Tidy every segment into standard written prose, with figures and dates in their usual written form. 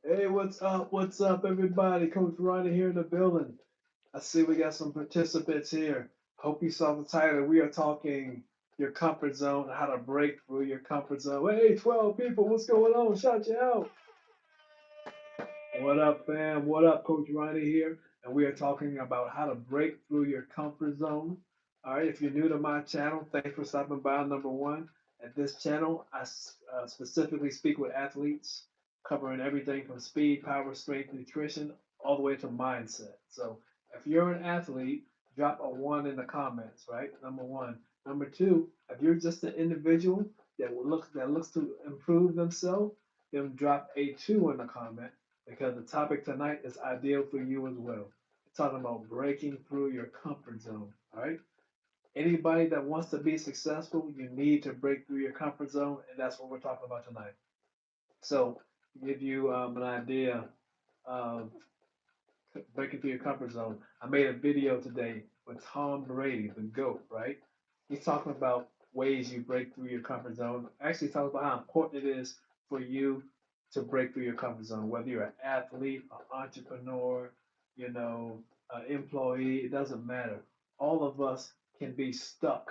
Hey, what's up? What's up, everybody? Coach Ronnie here in the building. I see we got some participants here. Hope you saw the title. We are talking your comfort zone, how to break through your comfort zone. Hey, 12 people, what's going on? Shout you out. What up, fam? What up? Coach Ronnie here, and we are talking about how to break through your comfort zone. All right, if you're new to my channel, thanks for stopping by. Number one, at this channel, I specifically speak with athletes, covering everything from speed, power, strength, nutrition, all the way to mindset. So, if you're an athlete, drop a one in the comments. Right, number one. Number two, if you're just an individual that looks to improve themselves, then drop a two in the comment because the topic tonight is ideal for you as well. It's talking about breaking through your comfort zone. All right. Anybody that wants to be successful, you need to break through your comfort zone, and that's what we're talking about tonight. So, to give you an idea of breaking through your comfort zone, I made a video today with Tom Brady, the GOAT, right? He's talking about ways you break through your comfort zone. Actually, talking about how important it is for you to break through your comfort zone, whether you're an athlete, an entrepreneur, an employee, it doesn't matter. All of us can be stuck,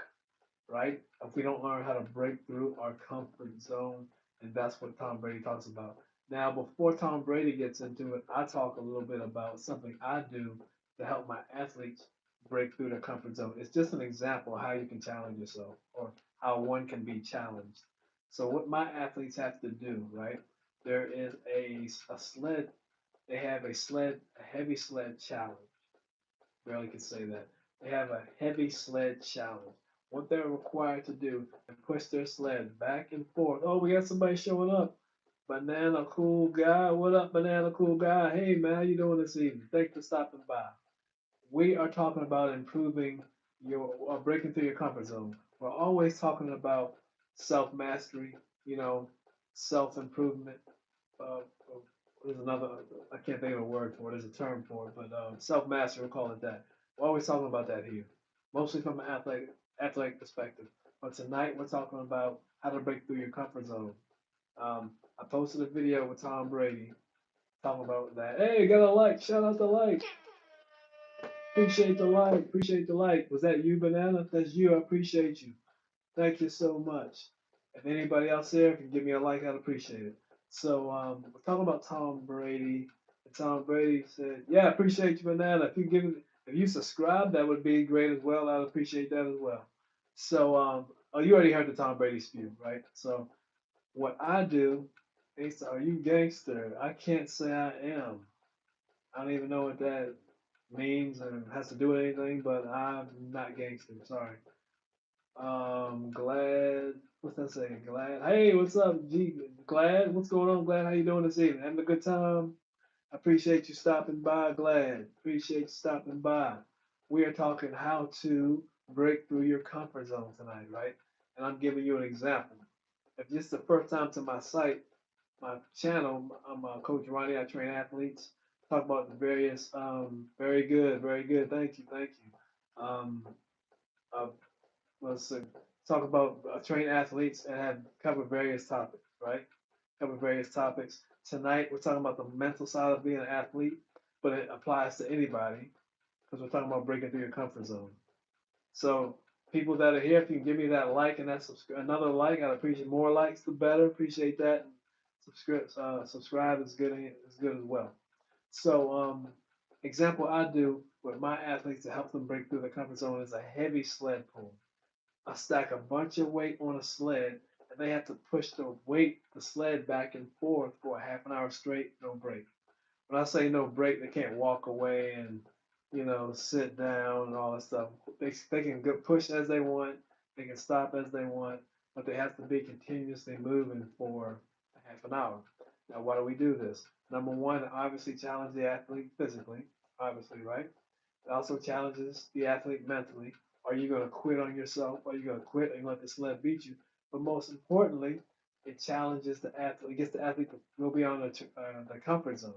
right? If we don't learn how to break through our comfort zone, and that's what Tom Brady talks about. Now, before Tom Brady gets into it, I talk a little bit about something I do to help my athletes break through their comfort zone. It's just an example of how you can challenge yourself or how one can be challenged. So, what my athletes have to do, right? There is a sled, they have a heavy sled challenge. Barely can say that. They have a heavy sled challenge. What they're required to do is push their sled back and forth. Oh, we got somebody showing up. Banana Cool Guy. What up, Banana Cool Guy? Hey, man, how you doing this evening? Thanks for stopping by. We are talking about improving breaking through your comfort zone. We're always talking about self mastery, you know, self improvement. Uh, there's another, I can't think of a word for it, there's a term for it, but self mastery, we'll call it that. We're always talking about that here, mostly from an athletic perspective. But tonight we're talking about how to break through your comfort zone. I posted a video with Tom Brady talking about that. Hey, got a like, shout out the like. Appreciate the like. Appreciate the like. Was that you, Banana? That's you. I appreciate you. Thank you so much. If anybody else here can give me a like, I'd appreciate it. So we're talking about Tom Brady. And Tom Brady said, "Yeah, I appreciate you, Banana. If you subscribe, that would be great as well. I'd appreciate that as well." So oh, you already heard the Tom Brady spew, right? So what I do, they say, "Are you gangster?" I can't say I am. I don't even know what that means or has to do with anything, but I'm not gangster. Sorry. Glad. What's that saying? Glad. Hey, what's up, G? Glad. What's going on, Glad? How you doing this evening? Having a good time? I appreciate you stopping by, Glad. Appreciate you stopping by. We are talking how to break through your comfort zone tonight, right? And I'm giving you an example. If this is the first time to my site, my channel, I'm Coach Ronnie. I train athletes. Talk about the various. Very good, very good. Thank you, thank you. Uh, let's see, talk about train athletes and have covered various topics, right? Cover various topics. Tonight we're talking about the mental side of being an athlete, but it applies to anybody because we're talking about breaking through your comfort zone. So people that are here, if you can give me that like and that another like, I'd appreciate more likes the better. Appreciate that. Subscribe is good as well. So example I do with my athletes to help them break through the comfort zone is a heavy sled pull. I stack a bunch of weight on a sled, and they have to push the sled back and forth for a half an hour straight, no break. When I say no break, they can't walk away and sit down and all that stuff. They can go push as they want, they can stop as they want, but they have to be continuously moving for a half an hour. Now, why do we do this? Number one, obviously challenge the athlete physically, obviously, right? It also challenges the athlete mentally. Are you going to quit on yourself? Are you going to quit and let the sled beat you? But most importantly, it challenges the athlete. It gets the athlete to go beyond the comfort zone.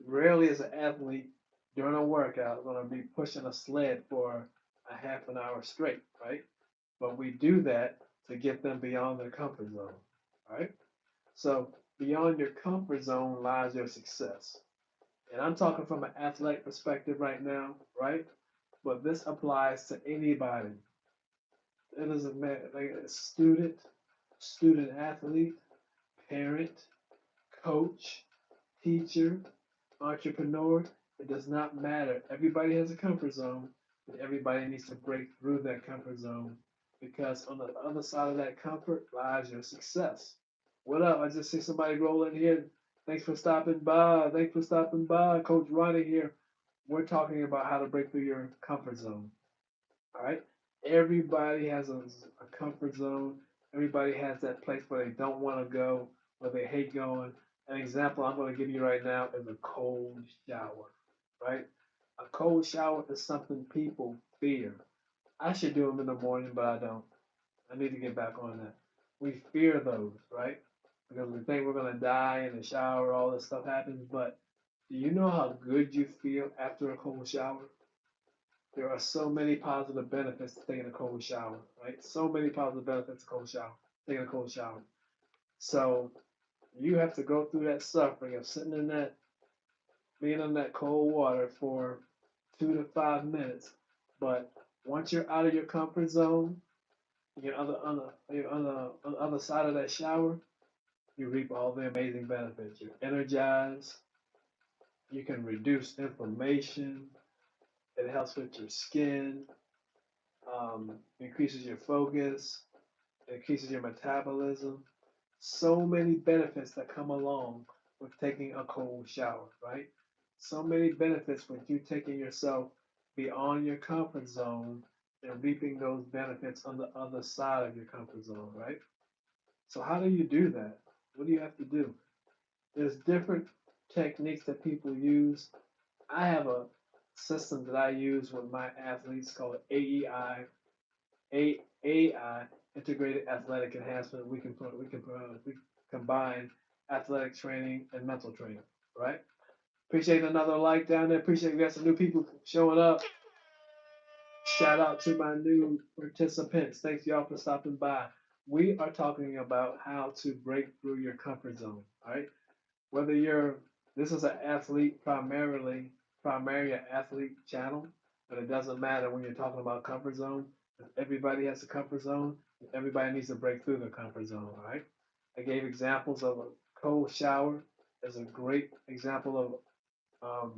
Rarely is an athlete during a workout going to be pushing a sled for a half an hour straight, right? But we do that to get them beyond their comfort zone, right? So Beyond your comfort zone lies your success. And I'm talking from an athletic perspective right now, right? But this applies to anybody. It doesn't matter, like a student athlete, parent, coach, teacher, entrepreneur. It does not matter. Everybody has a comfort zone, and everybody needs to break through that comfort zone because on the other side of that comfort lies your success. What up? I just see somebody roll in here. Thanks for stopping by. Thanks for stopping by. Coach Ronnie here. We're talking about how to break through your comfort zone. All right. Everybody has a comfort zone. Everybody has that place where they don't want to go, where they hate going. An example I'm going to give you right now is a cold shower, right? A cold shower is something people fear. I should do them in the morning, but I don't. I need to get back on that. We fear those, right? Because we think we're going to die in the shower, all this stuff happens. But do you know how good you feel after a cold shower? There are so many positive benefits to taking a cold shower, right? So many positive benefits to cold shower, taking a cold shower. So you have to go through that suffering of sitting in that, being in that cold water for 2 to 5 minutes. But once you're out of your comfort zone, you're on the other side of that shower, you reap all the amazing benefits. You're energized. You can reduce inflammation. It helps with your skin. Increases your focus, increases your metabolism. So many benefits that come along with taking a cold shower, right? So many benefits with you taking yourself beyond your comfort zone and reaping those benefits on the other side of your comfort zone, right? So, how do you do that? What do you have to do? There's different techniques that people use. I have a system that I use with my athletes called AEI, AI, integrated athletic enhancement. We combine athletic training and mental training, right? Appreciate another like down there. Appreciate we got some new people showing up. Shout out to my new participants. Thanks y'all for stopping by. We are talking about how to break through your comfort zone, all right? Whether you're this is an athlete primary athlete channel, but it doesn't matter when you're talking about comfort zone. Everybody has a comfort zone. Everybody needs to break through their comfort zone. All right. I gave examples of a cold shower as a great example of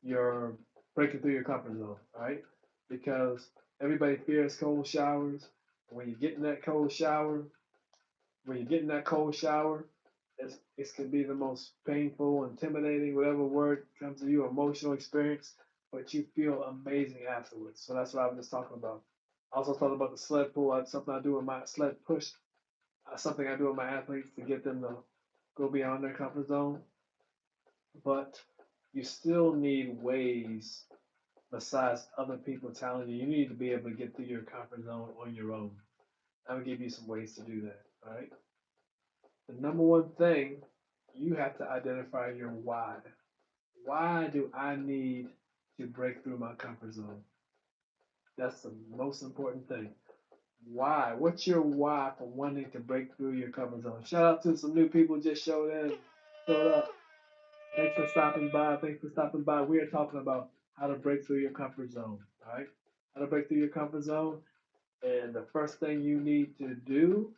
your breaking through your comfort zone. All right, because everybody fears cold showers. When you get in that cold shower, when you get in that cold shower, it can be the most painful, intimidating, whatever word comes to you, emotional experience, but you feel amazing afterwards. So that's what I was just talking about. I also talked about the sled pull. That's something I do with my sled push. Something I do with my athletes to get them to go beyond their comfort zone. But you still need ways besides other people telling you. You need to be able to get through your comfort zone on your own. I'm gonna give you some ways to do that. All right. The number one thing, you have to identify your why. Why do I need to break through my comfort zone? That's the most important thing. Why? What's your why for wanting to break through your comfort zone? Shout out to some new people just showed up. Thanks for stopping by. Thanks for stopping by. We are talking about how to break through your comfort zone. All right, how to break through your comfort zone. And the first thing you need to do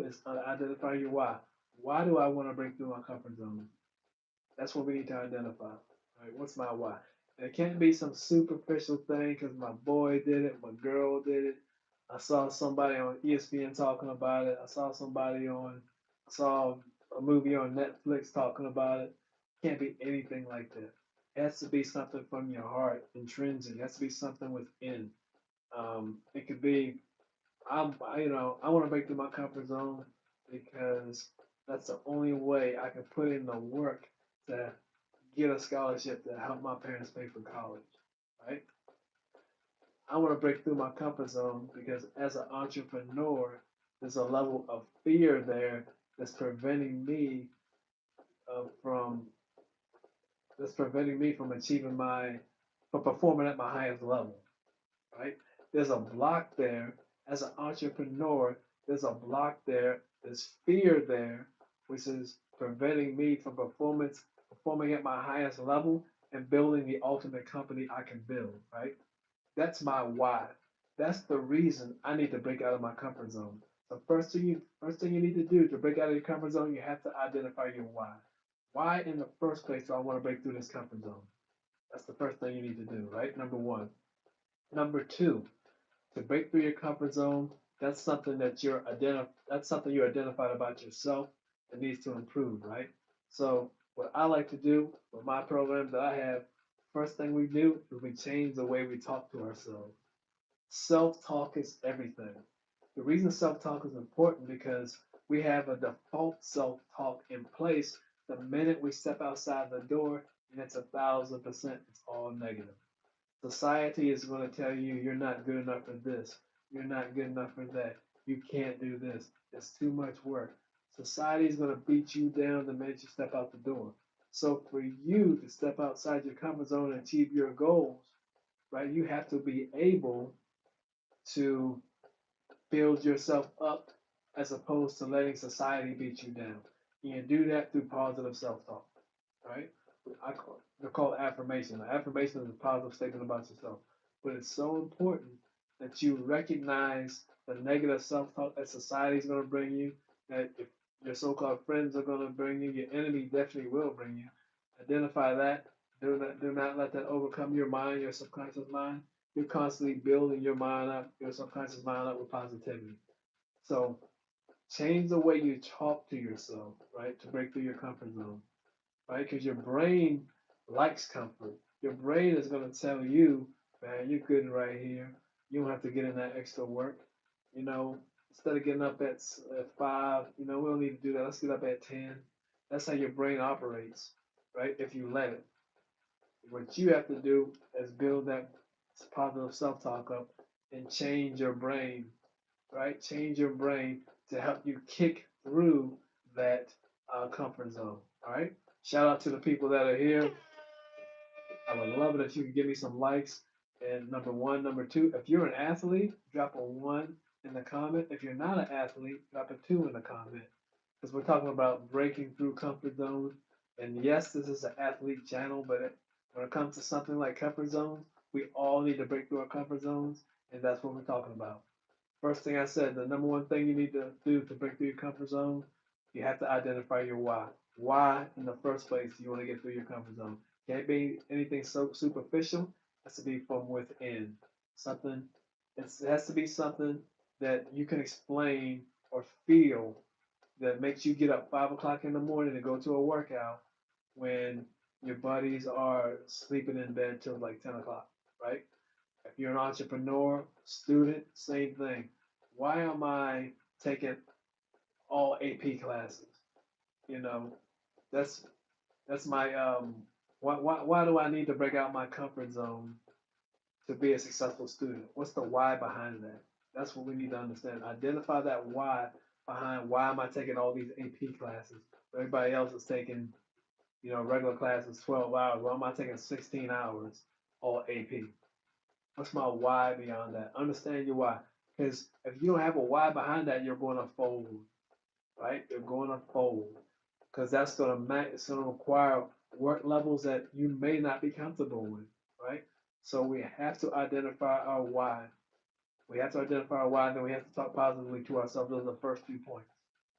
is identify your why. Why do I want to break through my comfort zone? That's what we need to identify. All right, what's my why? And it can't be some superficial thing because my boy did it, my girl did it. I saw somebody on ESPN talking about it. I saw a movie on Netflix talking about it. Can't be anything like that. It has to be something from your heart, intrinsic. It has to be something within. It could be I want to break through my comfort zone because that's the only way I can put in the work to get a scholarship to help my parents pay for college, right? I want to break through my comfort zone because as an entrepreneur, there's a level of fear there that's preventing me from achieving from performing at my highest level, right? There's a block there. As an entrepreneur, there's a block there. There's fear there which is preventing me from performing at my highest level and building the ultimate company I can build, right? That's my why. That's the reason I need to break out of my comfort zone. The first thing you need to do to break out of your comfort zone, you have to identify your why. Why in the first place do I want to break through this comfort zone? That's the first thing you need to do, right? Number one. Number two, to break through your comfort zone, that's something you identified about yourself that needs to improve, right? So what I like to do with my program that I have, first thing we do is we change the way we talk to ourselves. Self-talk is everything. The reason self-talk is important because we have a default self-talk in place the minute we step outside the door, and it's 1,000%, it's all negative. Society is going to tell you you're not good enough for this. You're not good enough for that. You can't do this. It's too much work. Society is going to beat you down the minute you step out the door. So for you to step outside your comfort zone and achieve your goals, right, you have to be able to build yourself up as opposed to letting society beat you down. You can do that through positive self-talk, right? They're called affirmation. Affirmation is a positive statement about yourself. But it's so important that you recognize the negative self-talk that society is going to bring you, that if your so-called friends are going to bring you, your enemy definitely will bring you. Identify that. Do not let that overcome your mind, your subconscious mind. You're constantly building your mind up, your subconscious mind up with positivity. So change the way you talk to yourself, right, to break through your comfort zone, right? Because your brain likes comfort. Your brain is going to tell you, man, you're good right here. You don't have to get in that extra work. You know, instead of getting up at 5, we don't need to do that. Let's get up at 10. That's how your brain operates, right? If you let it. What you have to do is build that positive self talk up and change your brain, right? Change your brain to help you kick through that comfort zone, all right? Shout out to the people that are here. I would love it if you could give me some likes. And number one, number two, if you're an athlete, drop a one in the comment. If you're not an athlete, drop a two in the comment. Because we're talking about breaking through comfort zones. And yes, this is an athlete channel, but when it comes to something like comfort zones, we all need to break through our comfort zones. And that's what we're talking about. First thing I said, the number one thing you need to do to break through your comfort zone, you have to identify your why. Why, in the first place, do you want to get through your comfort zone? Can't be anything so superficial. It has to be from within. Something. It has to be something that you can explain or feel that makes you get up 5 o'clock in the morning to go to a workout when your buddies are sleeping in bed till like 10 o'clock, right? If you're an entrepreneur, student, same thing. Why am I taking all AP classes? You know, that's that's my why do I need to break out my comfort zone to be a successful student? What's the why behind that? That's what we need to understand. Identify that why behind why am I taking all these AP classes? Everybody else is taking, regular classes 12 hours. Why am I taking 16 hours all AP? What's my why beyond that? Understand your why. Because if you don't have a why behind that, you're going to fold, right? You're going to fold. Because it's going to require work levels that you may not be comfortable with, right? So we have to identify our why. We have to identify our why, and then we have to talk positively to ourselves. Those are the first 2 points.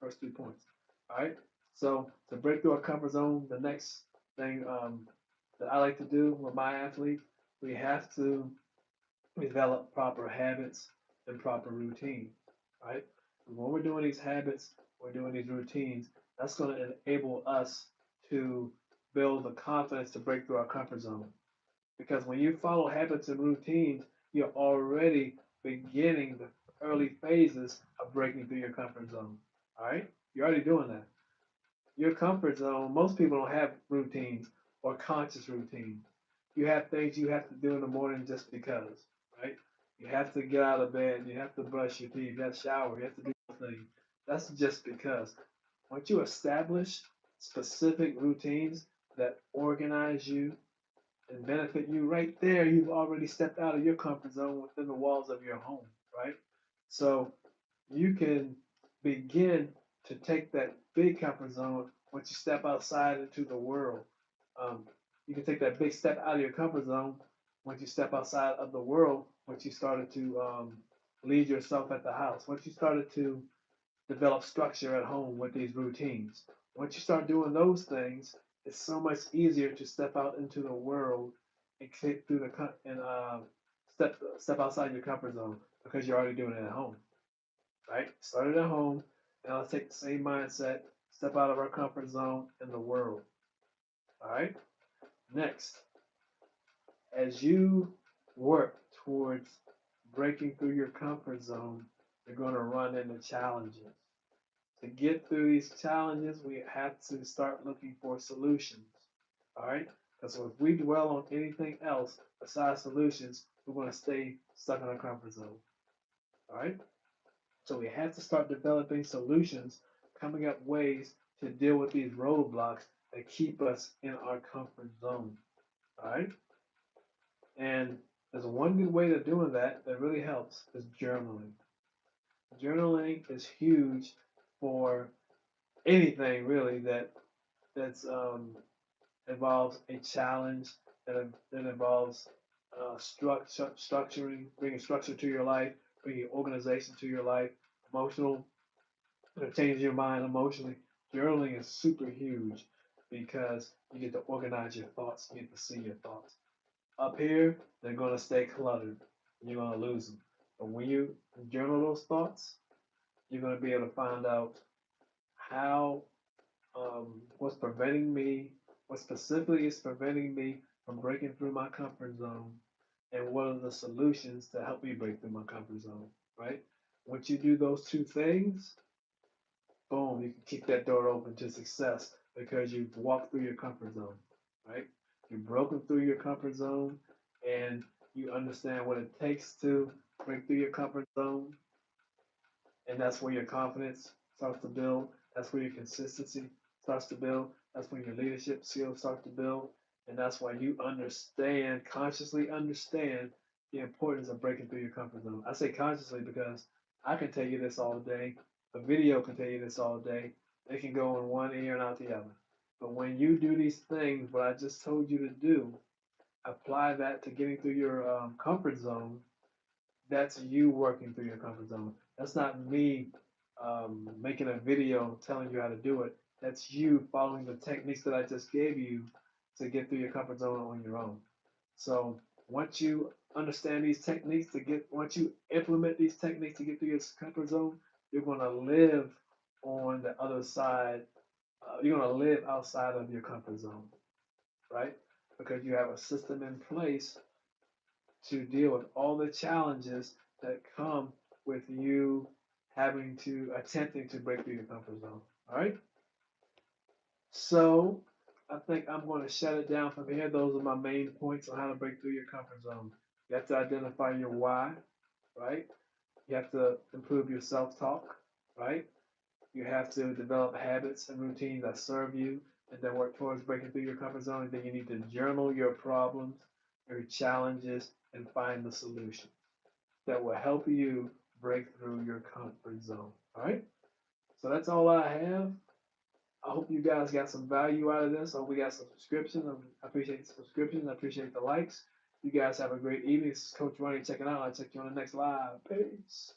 First 2 points. All right. So to break through our comfort zone, the next thing that I like to do with my athletes, we have to develop proper habits and proper routine, right? And when we're doing these habits, we're doing these routines, that's going to enable us to build the confidence to break through our comfort zone. Because when you follow habits and routines, you're already beginning the early phases of breaking through your comfort zone. All right? You're already doing that. Your comfort zone, most people don't have routines or conscious routines. You have things you have to do in the morning just because, right? You have to get out of bed, you have to brush your teeth, you have to shower, you have to do things. That's just because. Once you establish specific routines that organize you and benefit you right there, you've already stepped out of your comfort zone within the walls of your home, right? So you can begin to take that big comfort zone once you step outside into the world. Um, you can take that big step out of your comfort zone once you step outside of the world, once you started to lead yourself at the house, once you started to develop structure at home with these routines. Once you start doing those things, it's so much easier to step out into the world and kick through and step outside your comfort zone because you're already doing it at home, right? Started at home, and let's take the same mindset, step out of our comfort zone in the world. All right. Next, as you work towards breaking through your comfort zone, you're going to run into challenges. To get through these challenges, we have to start looking for solutions. All right? Because if we dwell on anything else besides solutions, we're going to stay stuck in our comfort zone. All right? So we have to start developing solutions, coming up ways to deal with these roadblocks that keep us in our comfort zone. All right? And there's one good way of doing that that really helps is journaling. Journaling is huge for anything really that's involves a challenge that involves structuring, bringing structure to your life, bringing organization to your life, emotional, changing your mind emotionally. Journaling is super huge because you get to organize your thoughts, you get to see your thoughts. Up here, they're going to stay cluttered. You're going to lose them. But when you journal those thoughts, you're going to be able to find out how what's preventing me, what specifically is preventing me from breaking through my comfort zone, and what are the solutions to help me break through my comfort zone, right? Once you do those two things, boom, you can kick that door open to success because you've walked through your comfort zone, right? You've broken through your comfort zone and you understand what it takes to break through your comfort zone, and that's where your confidence starts to build. That's where your consistency starts to build. That's when your leadership skills start to build. And that's why you understand, consciously understand the importance of breaking through your comfort zone. I say consciously because I can tell you this all day. A video can tell you this all day. It can go in one ear and out the other. But when you do these things, what I just told you to do, apply that to getting through your comfort zone, that's you working through your comfort zone. That's not me making a video telling you how to do it. That's you following the techniques that I just gave you to get through your comfort zone on your own. So once you understand these techniques once you implement these techniques to get through your comfort zone, you're going to live on the other side. You're going to live outside of your comfort zone, right? Because you have a system in place to deal with all the challenges that come with you attempting to break through your comfort zone. All right. So I think I'm going to shut it down from here. Those are my main points on how to break through your comfort zone. You have to identify your why, right? You have to improve your self talk, right? You have to develop habits and routines that serve you and then work towards breaking through your comfort zone. And then you need to journal your problems, your challenges, and find the solution that will help you break through your comfort zone. All right. So that's all I have. I hope you guys got some value out of this. I hope we got some subscriptions. I appreciate the subscriptions. I appreciate the likes. You guys have a great evening. This is Coach Ronnie checking out. I'll check you on the next live. Peace.